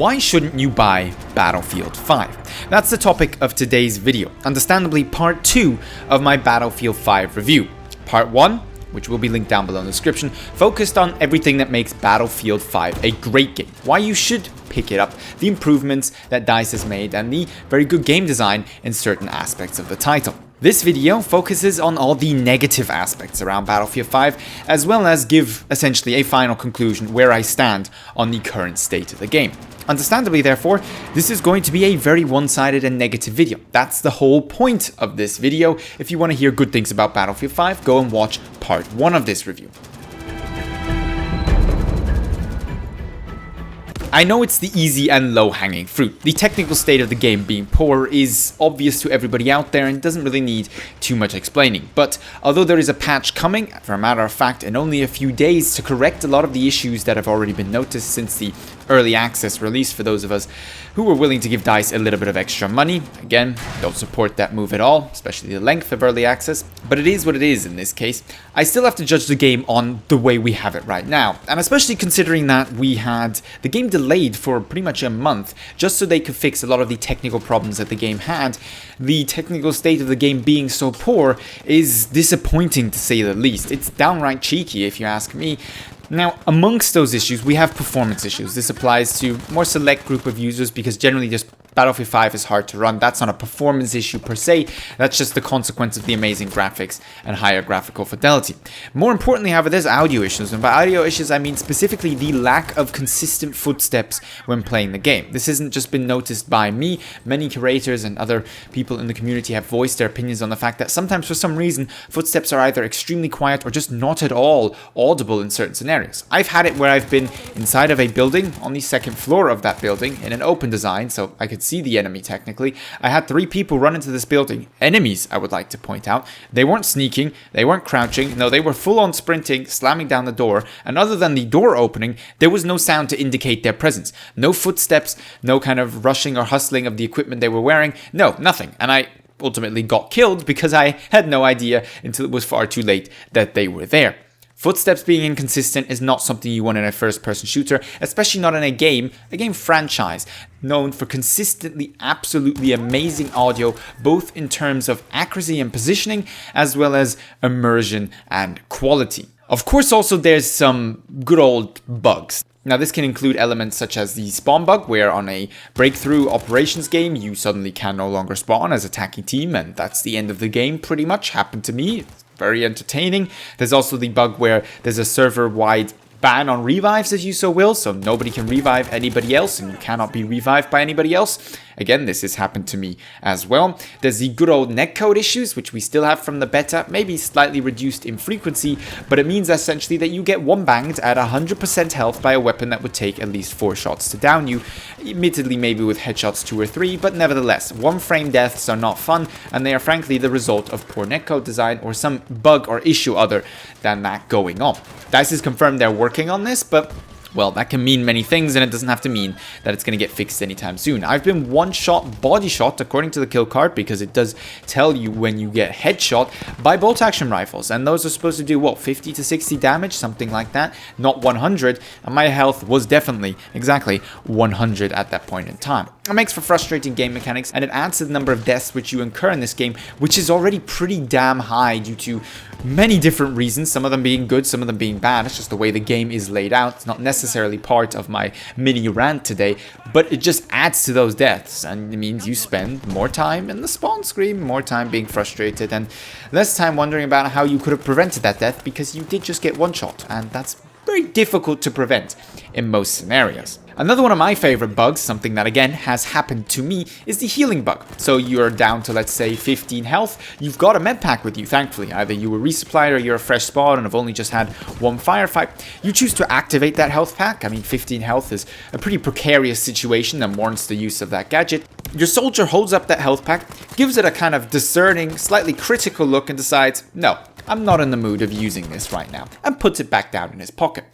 Why shouldn't you buy Battlefield 5? That's the topic of today's video, understandably part 2 of my Battlefield 5 review. Part 1, which will be linked down below in the description, focused on everything that makes Battlefield 5 a great game, why you should pick it up, the improvements that DICE has made, and the very good game design in certain aspects of the title. This video focuses on all the negative aspects around Battlefield 5, as well as give essentially a final conclusion where I stand on the current state of the game. Understandably, therefore, this is going to be a very one-sided and negative video. That's the whole point of this video. If you want to hear good things about Battlefield 5, go and watch part 1 of this review. I know it's the easy and low-hanging fruit. The technical state of the game being poor is obvious to everybody out there and doesn't really need too much explaining. But although there is a patch coming, for a matter of fact, in only a few days to correct a lot of the issues that have already been noticed since the early access release for those of us who were willing to give DICE a little bit of extra money. Again, don't support that move at all, especially the length of early access, but it is what it is in this case. I still have to judge the game on the way we have it right now, and especially considering that we had the game delayed for pretty much a month just so they could fix a lot of the technical problems that the game had. The technical state of the game being so poor is disappointing to say the least. It's downright cheeky if you ask me. Now, amongst those issues, we have performance issues. This applies to a more select group of users because generally just Battlefield 5 is hard to run. That's not a performance issue per se, that's just the consequence of the amazing graphics and higher graphical fidelity. More importantly, however, there's audio issues, and by audio issues I mean specifically the lack of consistent footsteps when playing the game. This hasn't just been noticed by me, many curators and other people in the community have voiced their opinions on the fact that sometimes for some reason footsteps are either extremely quiet or just not at all audible in certain scenarios. I've had it where I've been inside of a building on the second floor of that building in an open design, so I could see the enemy technically. I had 3 people run into this building. Enemies, I would like to point out. They weren't sneaking, they weren't crouching, no, they were full on sprinting, slamming down the door, and other than the door opening, there was no sound to indicate their presence. No footsteps, no kind of rushing or hustling of the equipment they were wearing, no, nothing. And I ultimately got killed because I had no idea until it was far too late that they were there. Footsteps being inconsistent is not something you want in a first-person shooter, especially not in a game franchise, known for consistently absolutely amazing audio, both in terms of accuracy and positioning, as well as immersion and quality. Of course, also there's some good old bugs. Now this can include elements such as the spawn bug, where on a breakthrough operations game you suddenly can no longer spawn as attacking team, and that's the end of the game pretty much. Happened to me. Very entertaining. There's also the bug where there's a server-wide ban on revives, if you so will, so nobody can revive anybody else and you cannot be revived by anybody else. Again, this has happened to me as well. There's the good old netcode issues, which we still have from the beta, maybe slightly reduced in frequency, but it means essentially that you get one banged at 100% health by a weapon that would take at least 4 shots to down you. Admittedly, maybe with headshots 2 or 3, but nevertheless, one frame deaths are not fun, and they are frankly the result of poor netcode design or some bug or issue other than that going on. DICE has confirmed they're working on this, but well, that can mean many things, and it doesn't have to mean that it's going to get fixed anytime soon. I've been one-shot body shot, according to the kill card, because it does tell you when you get headshot by bolt-action rifles, and those are supposed to do, what, 50 to 60 damage, something like that, not 100, and my health was definitely, exactly, 100 at that point in time. It makes for frustrating game mechanics, and it adds to the number of deaths which you incur in this game, which is already pretty damn high due to many different reasons, some of them being good, some of them being bad. It's just the way the game is laid out. It's not necessarily part of my mini rant today, but it just adds to those deaths, and it means you spend more time in the spawn screen, more time being frustrated, and less time wondering about how you could have prevented that death, because you did just get one shot, and that's very difficult to prevent in most scenarios. Another one of my favorite bugs, something that again has happened to me, is the healing bug. So you're down to, let's say, 15 health, you've got a med pack with you, thankfully. Either you were resupplied or you're a fresh spawn and have only just had one firefight. You choose to activate that health pack. I mean, 15 health is a pretty precarious situation that warrants the use of that gadget. Your soldier holds up that health pack, gives it a kind of discerning, slightly critical look and decides, no, I'm not in the mood of using this right now, and puts it back down in his pocket.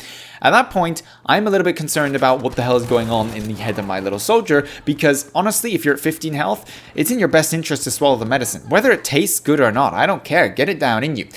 At that point, I'm a little bit concerned about what the hell is going on in the head of my little soldier, because honestly, if you're at 15 health, it's in your best interest to swallow the medicine. Whether it tastes good or not, I don't care, get it down in you.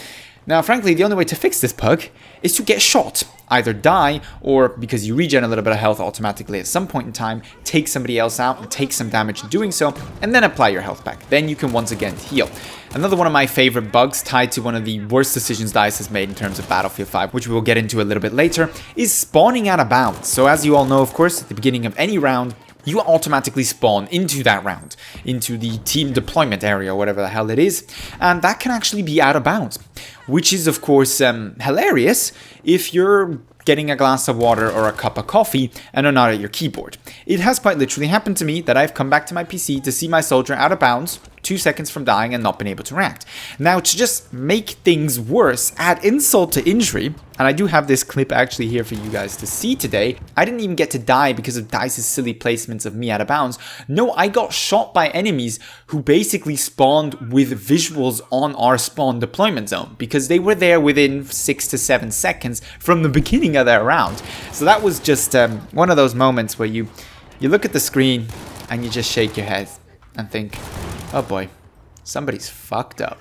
Now, frankly, the only way to fix this bug is to get shot. Either die, or because you regen a little bit of health automatically at some point in time, take somebody else out and take some damage in doing so, and then apply your health back. Then you can once again heal. Another one of my favorite bugs, tied to one of the worst decisions DICE has made in terms of Battlefield 5, which we will get into a little bit later, is spawning out of bounds. So as you all know, of course, at the beginning of any round, you automatically spawn into that round, into the team deployment area, whatever the hell it is, and that can actually be out of bounds, which is of course hilarious if you're getting a glass of water or a cup of coffee and are not at your keyboard. It has quite literally happened to me that I've come back to my PC to see my soldier out of bounds 2 seconds from dying and not been able to react. Now, to just make things worse, add insult to injury, and I do have this clip actually here for you guys to see today, I didn't even get to die because of DICE's silly placements of me out of bounds. No, I got shot by enemies who basically spawned with visuals on our spawn deployment zone because they were there within 6 to 7 seconds from the beginning of their round. So that was just one of those moments where you look at the screen and you just shake your head and think, oh boy, somebody's fucked up.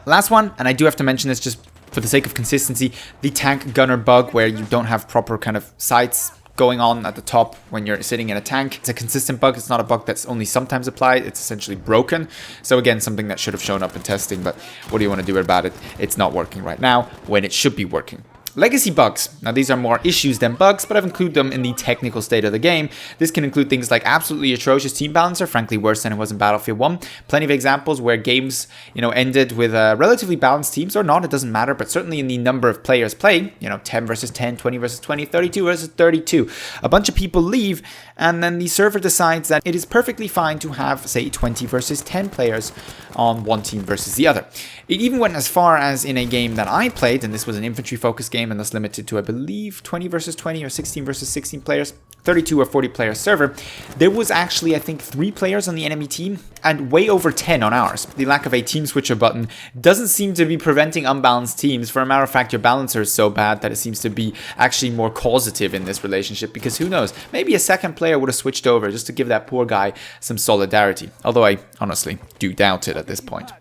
Last one, and I do have to mention this just for the sake of consistency, the tank gunner bug where you don't have proper kind of sights going on at the top when you're sitting in a tank. It's a consistent bug. It's not a bug that's only sometimes applied. It's essentially broken. So again, something that should have shown up in testing, but what do you want to do about it? It's not working right now when it should be working. Legacy bugs. Now these are more issues than bugs, but I've included them in the technical state of the game. This can include things like absolutely atrocious team balancer, frankly worse than it was in Battlefield 1. Plenty of examples where games, ended with relatively balanced teams or not, it doesn't matter, but certainly in the number of players playing, 10 versus 10, 20 versus 20, 32 versus 32. A bunch of people leave, and then the server decides that it is perfectly fine to have, say, 20 versus 10 players on one team versus the other. It even went as far as in a game that I played, and this was an infantry-focused game, and that's limited to, I believe, 20 versus 20 or 16 versus 16 players, 32 or 40 player server. There was actually, I think, 3 players on the enemy team and way over 10 on ours. The lack of a team switcher button doesn't seem to be preventing unbalanced teams. For a matter of fact, your balancer is so bad that it seems to be actually more causative in this relationship, because who knows, maybe a second player would have switched over just to give that poor guy some solidarity. Although I honestly do doubt it at this point.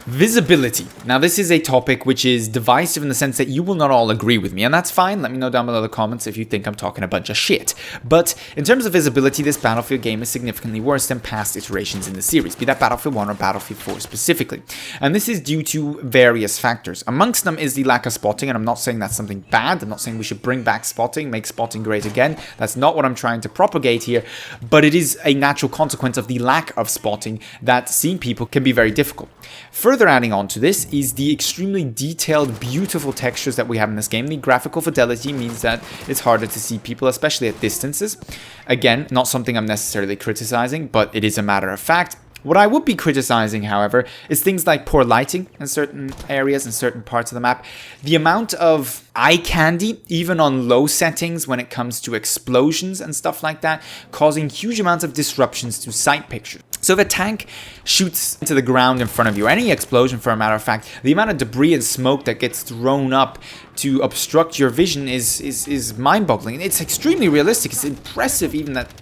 Visibility. Now this is a topic which is divisive in the sense that you will not all agree with me, and that's fine. Let me know down below in the comments if you think I'm talking a bunch of shit. But in terms of visibility, this Battlefield game is significantly worse than past iterations in the series, be that Battlefield 1 or Battlefield 4 specifically. And this is due to various factors. Amongst them is the lack of spotting, and I'm not saying that's something bad. I'm not saying we should bring back spotting, make spotting great again. That's not what I'm trying to propagate here, but it is a natural consequence of the lack of spotting that seeing people can be very difficult. Further adding on to this is the extremely detailed, beautiful textures that we have in this game. The graphical fidelity means that it's harder to see people, especially at distances. Again, not something I'm necessarily criticizing, but it is a matter of fact. What I would be criticizing, however, is things like poor lighting in certain areas and certain parts of the map. The amount of eye candy, even on low settings when it comes to explosions and stuff like that, causing huge amounts of disruptions to sight pictures. So if a tank shoots into the ground in front of you, or any explosion for a matter of fact, the amount of debris and smoke that gets thrown up to obstruct your vision is mind-boggling. It's extremely realistic. It's impressive even that,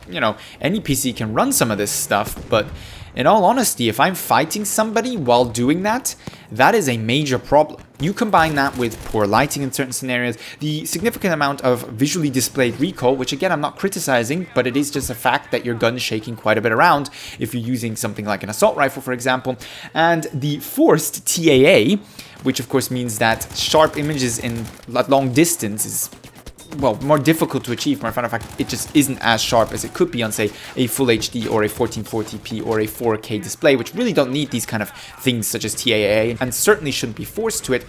any PC can run some of this stuff, but in all honesty, if I'm fighting somebody while doing that, that is a major problem. You combine that with poor lighting in certain scenarios, the significant amount of visually displayed recoil, which again, I'm not criticizing, but it is just a fact that your gun is shaking quite a bit around if you're using something like an assault rifle, for example, and the forced TAA, which of course means that sharp images in long distance is, well, more difficult to achieve. Matter of fact, it just isn't as sharp as it could be on, say, a Full HD or a 1440p or a 4K display, which really don't need these kind of things such as TAA, and certainly shouldn't be forced to it.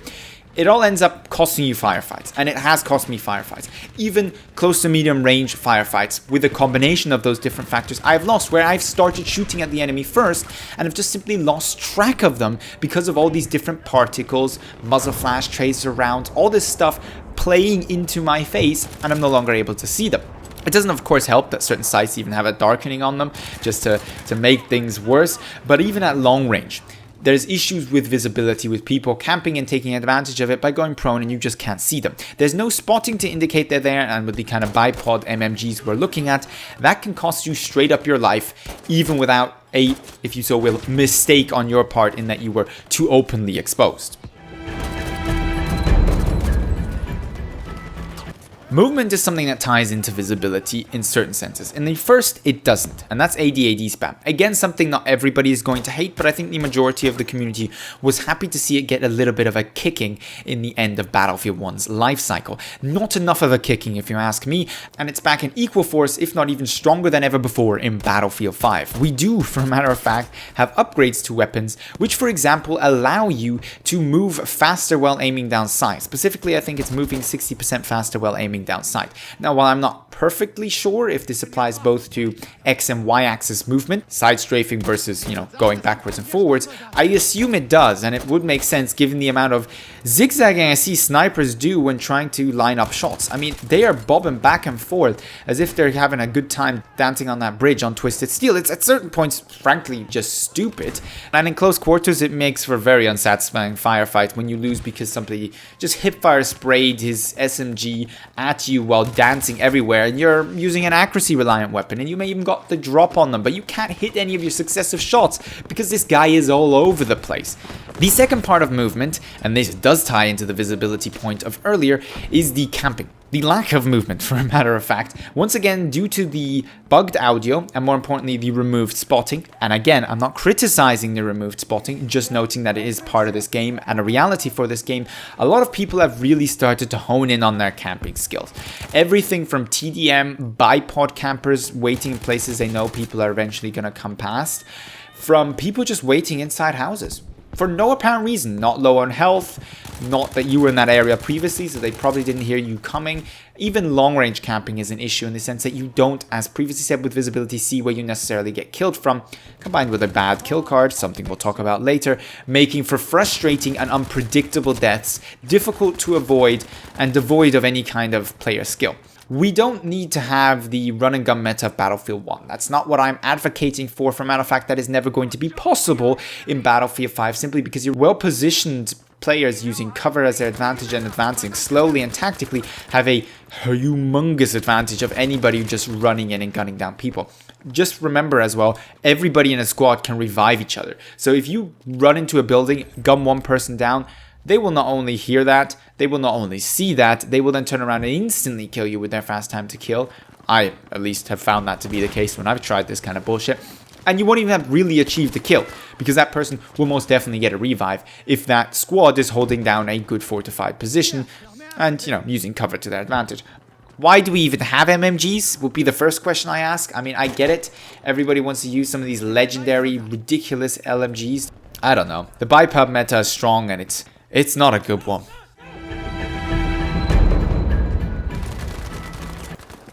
It all ends up costing you firefights, and it has cost me firefights. Even close to medium range firefights, with a combination of those different factors, I've lost, where I've started shooting at the enemy first, and I've just simply lost track of them because of all these different particles, muzzle flash, tracer rounds, all this stuff playing into my face, and I'm no longer able to see them. It doesn't, of course, help that certain sights even have a darkening on them, just to make things worse, but even at long range, There's issues with visibility, with people camping and taking advantage of it by going prone and you just can't see them. There's no spotting to indicate they're there, and with the kind of bipod MMGs we're looking at, that can cost you straight up your life, even without a, if you so will, mistake on your part in that you were too openly exposed. Movement is something that ties into visibility in certain senses. In the first, it doesn't, and that's AD/AD spam. Again, something not everybody is going to hate, but I think the majority of the community was happy to see it get a little bit of a kicking in the end of Battlefield 1's life cycle. Not enough of a kicking, if you ask me, and it's back in equal force, if not even stronger than ever before in Battlefield 5. We do, for a matter of fact, have upgrades to weapons, which, for example, allow you to move faster while aiming down sight. Specifically, I think it's moving 60% faster while aiming down sight. Now, while I'm not perfectly sure if this applies both to X and Y axis movement, side strafing versus, going backwards and forwards, I assume it does, and it would make sense given the amount of zigzagging I see snipers do when trying to line up shots. I mean, they are bobbing back and forth as if they're having a good time dancing on that bridge on Twisted Steel. It's at certain points, frankly, just stupid. And in close quarters, it makes for a very unsatisfying firefight when you lose because somebody just hipfire sprayed his SMG at you while dancing everywhere, and you're using an accuracy reliant weapon, and you may even got the drop on them, but you can't hit any of your successive shots because this guy is all over the place. The second part of movement, and this does tie into the visibility point of earlier, is the camping. The lack of movement, for a matter of fact, once again due to the bugged audio and more importantly the removed spotting. And again, I'm not criticizing the removed spotting, just noting that it is part of this game and a reality for this game. A lot of people have really started to hone in on their camping skills. Everything from TDM, bipod campers waiting in places they know people are eventually going to come past, from people just waiting inside houses for no apparent reason, not low on health, not that you were in that area previously, so they probably didn't hear you coming. Even long-range camping is an issue in the sense that you don't, as previously said with visibility, see where you necessarily get killed from, combined with a bad kill card, something we'll talk about later, making for frustrating and unpredictable deaths, difficult to avoid, and devoid of any kind of player skill. We don't need to have the run and gun meta of Battlefield 1. That's not what I'm advocating for. For a matter of fact, that is never going to be possible in Battlefield 5 simply because your well-positioned players using cover as their advantage and advancing slowly and tactically have a humongous advantage of anybody just running in and gunning down people. Just remember as well, everybody in a squad can revive each other. So if you run into a building, gun one person down, they will not only hear that, they will not only see that, they will then turn around and instantly kill you with their fast time to kill. I, at least, have found that to be the case when I've tried this kind of bullshit. And you won't even have really achieved the kill, because that person will most definitely get a revive if that squad is holding down a good fortified position and, using cover to their advantage. Why do we even have MMGs would be the first question I ask. I mean, I get it. Everybody wants to use some of these legendary, ridiculous LMGs. I don't know. The bipod meta is strong and it's not a good one.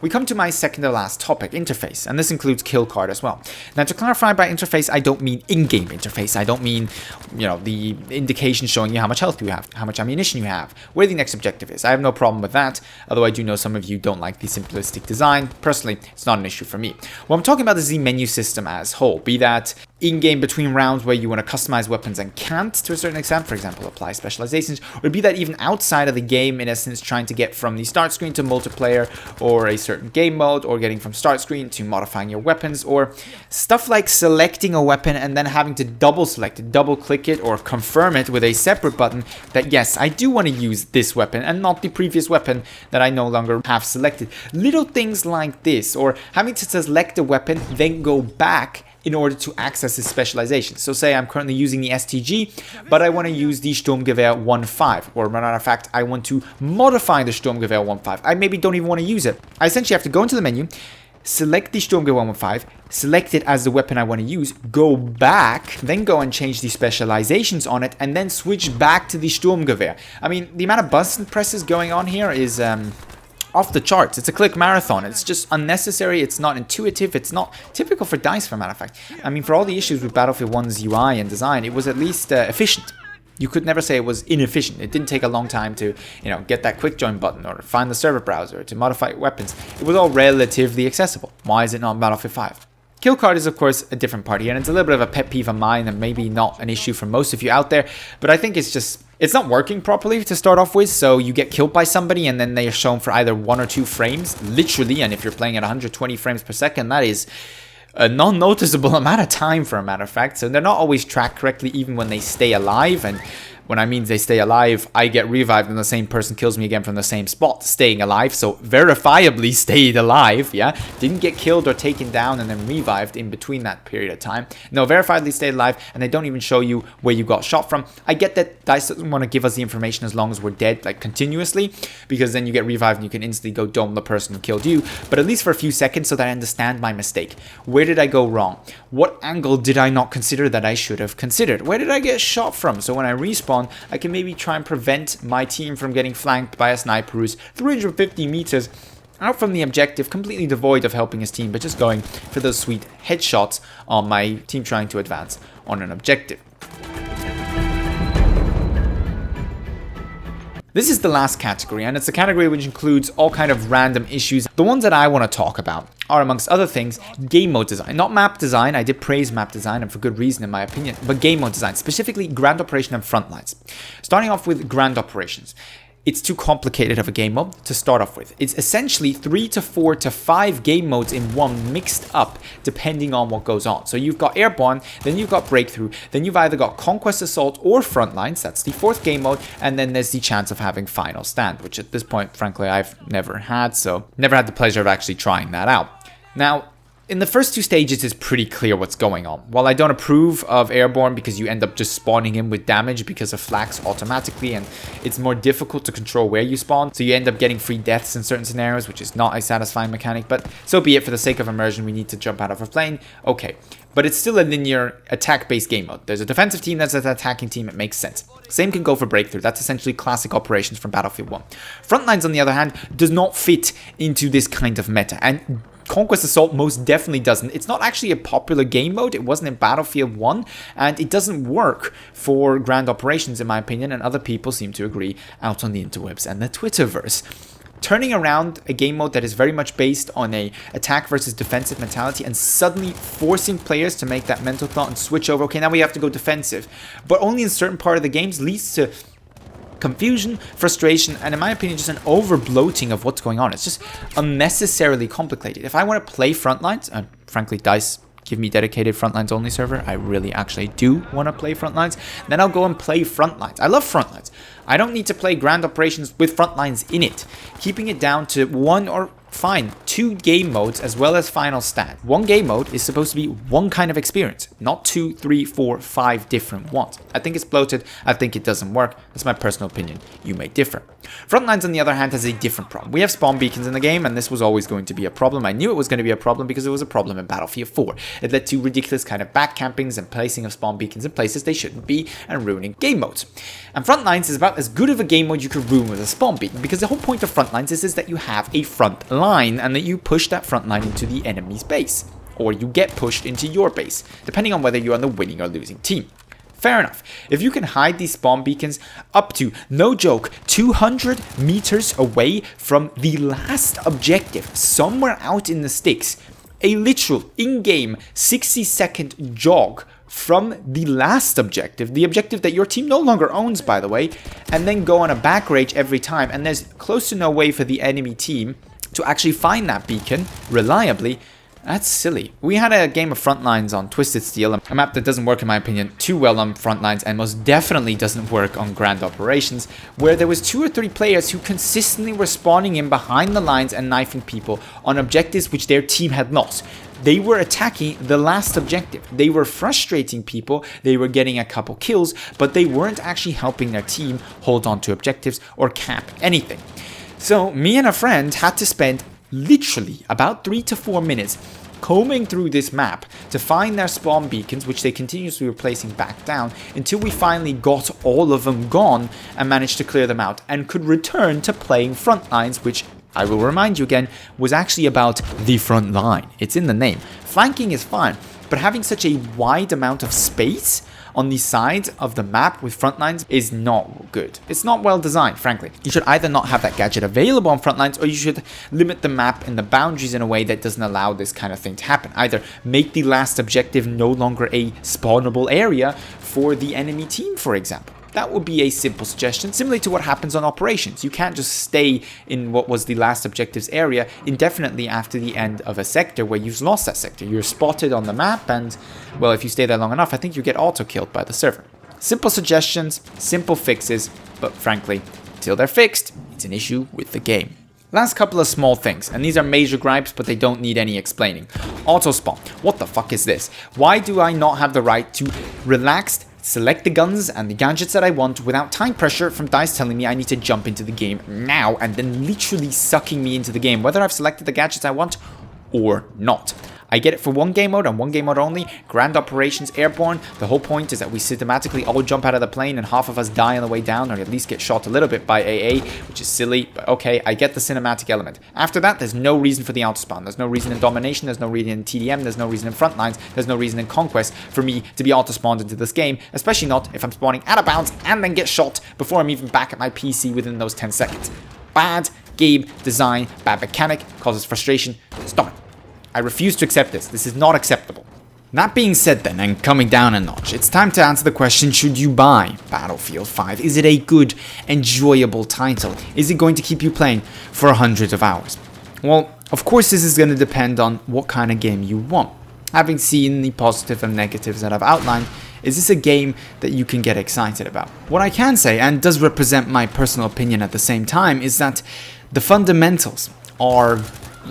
We come to my second to last topic, interface, and this includes kill card as well. Now, to clarify by interface, I don't mean in-game interface. I don't mean, the indication showing you how much health you have, how much ammunition you have, where the next objective is. I have no problem with that, although I do know some of you don't like the simplistic design. Personally, it's not an issue for me. What I'm talking about is the menu system as whole, be that in-game between rounds where you want to customize weapons and can't to a certain extent, for example, apply specializations, or be that even outside of the game, in essence, trying to get from the start screen to multiplayer or a certain game mode, or getting from start screen to modifying your weapons, or stuff like selecting a weapon and then having to double select it, double click it, or confirm it with a separate button that yes, I do want to use this weapon and not the previous weapon that I no longer have selected. Little things like this, or having to select a weapon, then go back in order to access its specialization. So say I'm currently using the STG, but I want to use the Sturmgewehr 1.5, or matter of fact, I want to modify the Sturmgewehr 1.5. I maybe don't even want to use it. I essentially have to go into the menu, select the Sturmgewehr 1.5, select it as the weapon I want to use, go back, then go and change the specializations on it, and then switch back to the Sturmgewehr. I mean, the amount of button presses going on here is off the charts. It's a click marathon. It's just unnecessary. It's not intuitive. It's not typical for DICE, for a matter of fact. I mean, for all the issues with Battlefield 1's UI and design, it was at least efficient. You could never say it was inefficient. It didn't take a long time to, get that quick join button or find the server browser to modify weapons. It was all relatively accessible. Why is it not Battlefield 5? Kill card is of course a different part here, and it's a little bit of a pet peeve of mine and maybe not an issue for most of you out there, but I think it's not working properly to start off with. So you get killed by somebody and then they are shown for either 1 or 2 frames, literally, and if you're playing at 120 frames per second, that is a non-noticeable amount of time, for a matter of fact. So they're not always tracked correctly even when they stay alive, and when I mean they stay alive, I get revived and the same person kills me again from the same spot, staying alive. So verifiably stayed alive, yeah? Didn't get killed or taken down and then revived in between that period of time. No, verifiably stayed alive, and they don't even show you where you got shot from. I get that DICE doesn't want to give us the information as long as we're dead, like continuously, because then you get revived and you can instantly go dome the person who killed you, but at least for a few seconds so that I understand my mistake. Where did I go wrong? What angle did I not consider that I should have considered? Where did I get shot from? So when I respawn, I can maybe try and prevent my team from getting flanked by a sniper who's 350 meters out from the objective, completely devoid of helping his team, but just going for those sweet headshots on my team trying to advance on an objective. This is the last category, and it's a category which includes all kind of random issues. The ones that I want to talk about are, amongst other things, game mode design. Not map design. I did praise map design, and for good reason in my opinion, but game mode design, specifically Grand Operation and Frontlines. Starting off with Grand Operations. It's too complicated of a game mode to start off with. It's essentially 3 to 4 to 5 game modes in one, mixed up depending on what goes on. So you've got Airborne, then you've got Breakthrough, then you've either got Conquest Assault or Frontlines, that's the 4th game mode, and then there's the chance of having Final Stand, which at this point, frankly, I've never had, so never had the pleasure of actually trying that out. Now, in the first 2 stages, it's pretty clear what's going on. While I don't approve of Airborne because you end up just spawning in with damage because of flax automatically, and it's more difficult to control where you spawn, so you end up getting free deaths in certain scenarios, which is not a satisfying mechanic, but so be it. For the sake of immersion, we need to jump out of a plane, okay. But it's still a linear attack-based game mode. There's a defensive team, there's an attacking team, it makes sense. Same can go for Breakthrough, that's essentially classic operations from Battlefield 1. Frontlines, on the other hand, does not fit into this kind of meta, and Conquest Assault most definitely doesn't. It's not actually a popular game mode. It wasn't in Battlefield 1, and it doesn't work for Grand Operations in my opinion, and other people seem to agree out on the interwebs and the Twitterverse. Turning around a game mode that is very much based on a attack versus defensive mentality and suddenly forcing players to make that mental thought and switch over, okay, now we have to go defensive, but only in certain part of the games, leads to confusion, frustration, and in my opinion, just an over-bloating of what's going on. It's just unnecessarily complicated. If I want to play Frontlines, and frankly, DICE give me dedicated Frontlines only server, I really actually do want to play Frontlines, then I'll go and play Frontlines. I love Frontlines. I don't need to play Grand Operations with Frontlines in it. Keeping it down to 1 or fine, 2 game modes as well as Final Stand. 1 game mode is supposed to be 1 kind of experience, not 2, 3, 4, 5 different ones. I think it's bloated. I think it doesn't work. That's my personal opinion. You may differ. Frontlines, on the other hand, has a different problem. We have spawn beacons in the game, and this was always going to be a problem. I knew it was going to be a problem because it was a problem in Battlefield 4. It led to ridiculous kind of back campings and placing of spawn beacons in places they shouldn't be and ruining game modes. And Frontlines is about as good of a game mode you could ruin with a spawn beacon, because the whole point of Frontlines is that you have a front line and that you push that front line into the enemy's base, or you get pushed into your base, depending on whether you're on the winning or losing team. Fair enough. If you can hide these spawn beacons up to, no joke, 200 meters away from the last objective, somewhere out in the sticks, a literal in-game 60-second jog from the last objective, the objective that your team no longer owns, by the way, and then go on a back rage every time, and there's close to no way for the enemy team to actually find that beacon reliably, that's silly. We had a game of Frontlines on Twisted Steel, a map that doesn't work in my opinion too well on Frontlines and most definitely doesn't work on Grand Operations, where there was 2 or 3 players who consistently were spawning in behind the lines and knifing people on objectives which their team had lost. They were attacking the last objective. They were frustrating people, they were getting a couple kills, but they weren't actually helping their team hold on to objectives or cap anything. So me and a friend had to spend literally about 3 to 4 minutes combing through this map to find their spawn beacons, which they continuously were placing back down, until we finally got all of them gone and managed to clear them out and could return to playing Frontlines, which I will remind you again was actually about the front line. It's in the name. Flanking is fine, but having such a wide amount of space on the side of the map with front lines is not good. It's not well designed, frankly. You should either not have that gadget available on front lines, or you should limit the map and the boundaries in a way that doesn't allow this kind of thing to happen. Either make the last objective no longer a spawnable area for the enemy team, for example. That would be a simple suggestion, similar to what happens on operations. You can't just stay in what was the last objective's area indefinitely after the end of a sector where you've lost that sector. You're spotted on the map and, well, if you stay there long enough, I think you get auto-killed by the server. Simple suggestions, simple fixes, but frankly, till they're fixed, it's an issue with the game. Last couple of small things, and these are major gripes, but they don't need any explaining. Auto spawn. What the fuck is this? Why do I not have the right to relaxed select the guns and the gadgets that I want without time pressure from DICE telling me I need to jump into the game now and then literally sucking me into the game, whether I've selected the gadgets I want or not? I get it for one game mode and one game mode only. Grand Operations Airborne. The whole point is that we systematically all jump out of the plane and half of us die on the way down, or at least get shot a little bit by AA, which is silly, but okay, I get the cinematic element. After that, there's no reason for the auto-spawn. There's no reason in Domination, there's no reason in TDM, there's no reason in Frontlines, there's no reason in Conquest for me to be auto-spawned into this game, especially not if I'm spawning out of bounds and then get shot before I'm even back at my PC within those 10 seconds. Bad game design, bad mechanic, causes frustration. Stop it. I refuse to accept this. This is not acceptable. That being said then, and coming down a notch, it's time to answer the question, should you buy Battlefield 5? Is it a good, enjoyable title? Is it going to keep you playing for hundreds of hours? Well, of course this is going to depend on what kind of game you want. Having seen the positives and negatives that I've outlined, is this a game that you can get excited about? What I can say, and does represent my personal opinion at the same time, is that the fundamentals are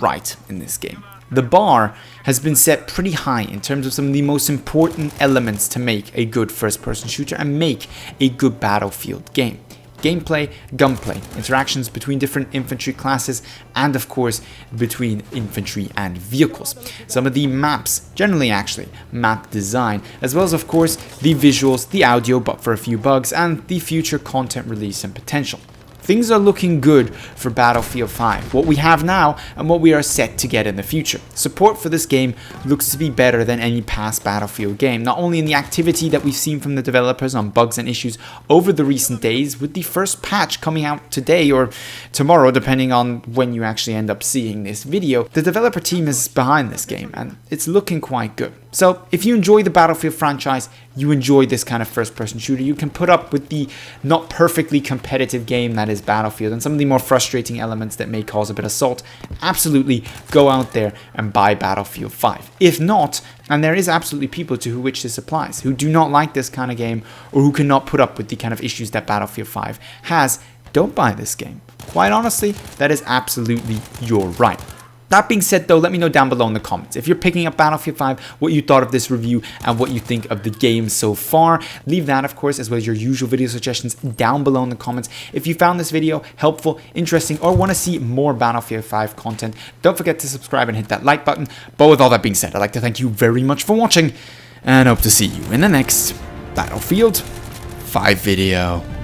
right in this game. The bar has been set pretty high in terms of some of the most important elements to make a good first-person shooter and make a good Battlefield game. Gameplay, gunplay, interactions between different infantry classes, and of course between infantry and vehicles. Some of the maps, generally actually, map design, as well as of course the visuals, the audio but for a few bugs, and the future content release and potential. Things are looking good for Battlefield 5, what we have now and what we are set to get in the future. Support for this game looks to be better than any past Battlefield game, not only in the activity that we've seen from the developers on bugs and issues over the recent days, with the first patch coming out today or tomorrow, depending on when you actually end up seeing this video. The developer team is behind this game and it's looking quite good. So if you enjoy the Battlefield franchise, you enjoy this kind of first-person shooter, you can put up with the not perfectly competitive game that is Battlefield and some of the more frustrating elements that may cause a bit of salt, absolutely go out there and buy Battlefield 5. If not, and there is absolutely people to which this applies, who do not like this kind of game or who cannot put up with the kind of issues that Battlefield 5 has, don't buy this game. Quite honestly, that is absolutely your right. That being said though, let me know down below in the comments if you're picking up Battlefield 5, what you thought of this review and what you think of the game so far. Leave that, of course, as well as your usual video suggestions down below in the comments. If you found this video helpful, interesting, or want to see more Battlefield 5 content, don't forget to subscribe and hit that like button. But with all that being said, I'd like to thank you very much for watching and hope to see you in the next Battlefield 5 video.